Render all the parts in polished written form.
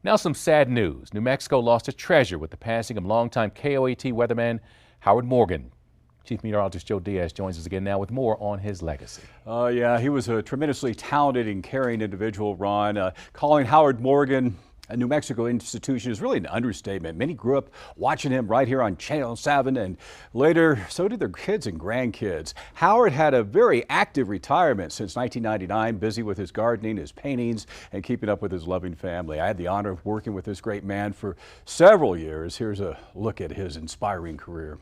Now some sad news. New Mexico lost a treasure with the passing of longtime KOAT weatherman Howard Morgan. Chief Meteorologist Joe Diaz joins us again now with more on his legacy. Yeah, he was a tremendously talented and caring individual, Ron. Calling Howard Morgan a New Mexico institution is really an understatement. Many grew up watching him right here on Channel 7, and later so did their kids and grandkids. Howard had a very active retirement since 1999, busy with his gardening, his paintings, and keeping up with his loving family. I had the honor of working with this great man for several years. Here's a look at his inspiring career.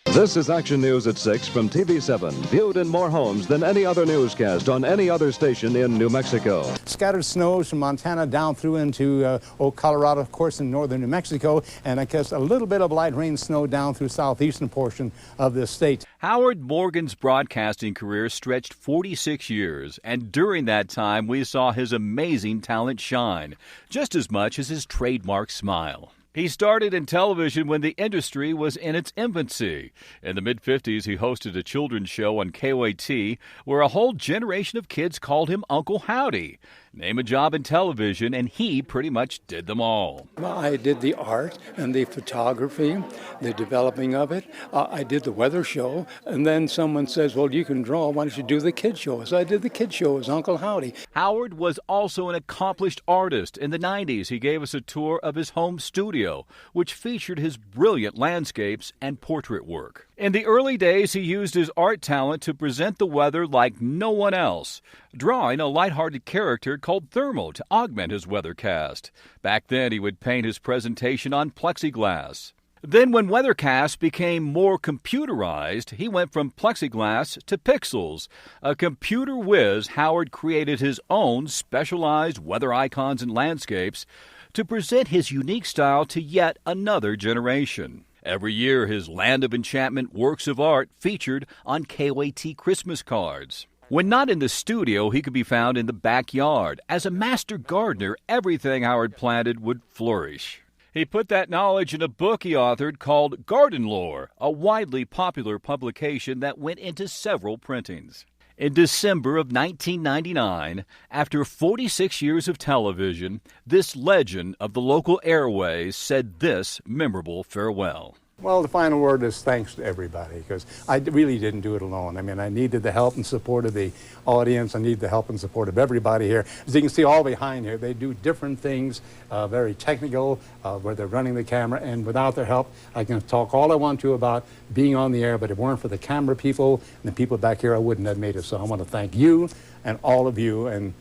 This is Action News at 6 from TV7, viewed in more homes than any other newscast on any other station in New Mexico. Scattered snows from Montana down through into Colorado, of course, in northern New Mexico, and I guess a little bit of light rain snow down through southeastern portion of this state. Howard Morgan's broadcasting career stretched 46 years, and during that time we saw his amazing talent shine, just as much as his trademark smile. He started in television when the industry was in its infancy. In the mid-50s, he hosted a children's show on KOAT where a whole generation of kids called him Uncle Howdy. Name a job in television, and he pretty much did them all. Well, I did the art and the photography, the developing of it. I did the weather show, and then someone says, well, you can draw, why don't you do the kid show? So I did the kid show as Uncle Howdy. Howard was also an accomplished artist. In the 90s, he gave us a tour of his home studio, which featured his brilliant landscapes and portrait work. In the early days, he used his art talent to present the weather like no one else, drawing a lighthearted character called Thermo to augment his weathercast. Back then, he would paint his presentation on plexiglass. Then when weathercasts became more computerized, he went from plexiglass to pixels. A computer whiz, Howard created his own specialized weather icons and landscapes to present his unique style to yet another generation. Every year, his Land of Enchantment works of art featured on KOAT Christmas cards. When not in the studio, he could be found in the backyard. As a master gardener, everything Howard planted would flourish. He put that knowledge in a book he authored called Garden Lore, a widely popular publication that went into several printings. In December of 1999, after 46 years of television, this legend of the local airways said this memorable farewell. Well, the final word is thanks to everybody, because I really didn't do it alone. I mean, I needed the help and support of the audience. I need the help and support of everybody here. As you can see all behind here, they do different things, very technical, where they're running the camera, and without their help, I can talk all I want to about being on the air, but if it weren't for the camera people and the people back here, I wouldn't have made it. So I want to thank you and all of you, and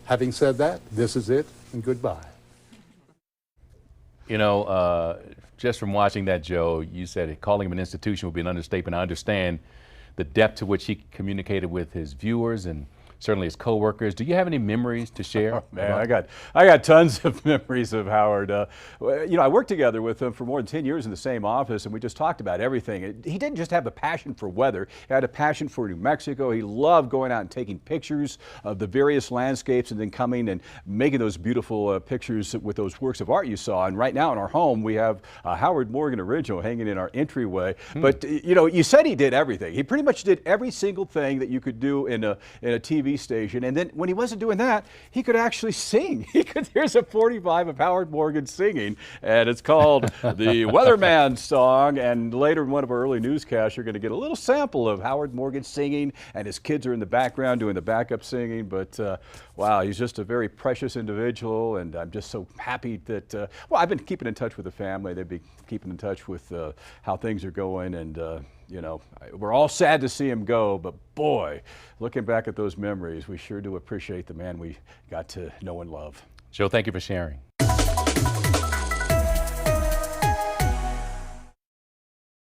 having said that, this is it, and goodbye. You know, just from watching that, Joe, you said calling him an institution would be an understatement. I understand the depth to which he communicated with his viewers and certainly his co-workers. Do you have any memories to share? Oh, man, I got tons of memories of Howard. You know, I worked together with him for more than 10 years in the same office, and we just talked about everything. He didn't just have a passion for weather. He had a passion for New Mexico. He loved going out and taking pictures of the various landscapes and then coming and making those beautiful pictures with those works of art you saw. And right now in our home, we have a Howard Morgan original hanging in our entryway. But, you know, you said he did everything. He pretty much did every single thing that you could do in a TV station, and then when he wasn't doing that, he could actually sing. Here's a 45 of Howard Morgan singing, and it's called the Weatherman Song. And later in one of our early newscasts, you're going to get a little sample of Howard Morgan singing, and his kids are in the background doing the backup singing. But wow, he's just a very precious individual, and I'm just so happy that well, I've been keeping in touch with the family. They've been keeping in touch with how things are going, and you know, we're all sad to see him go, but boy, looking back at those memories, we sure do appreciate the man we got to know and love. Joe, thank you for sharing.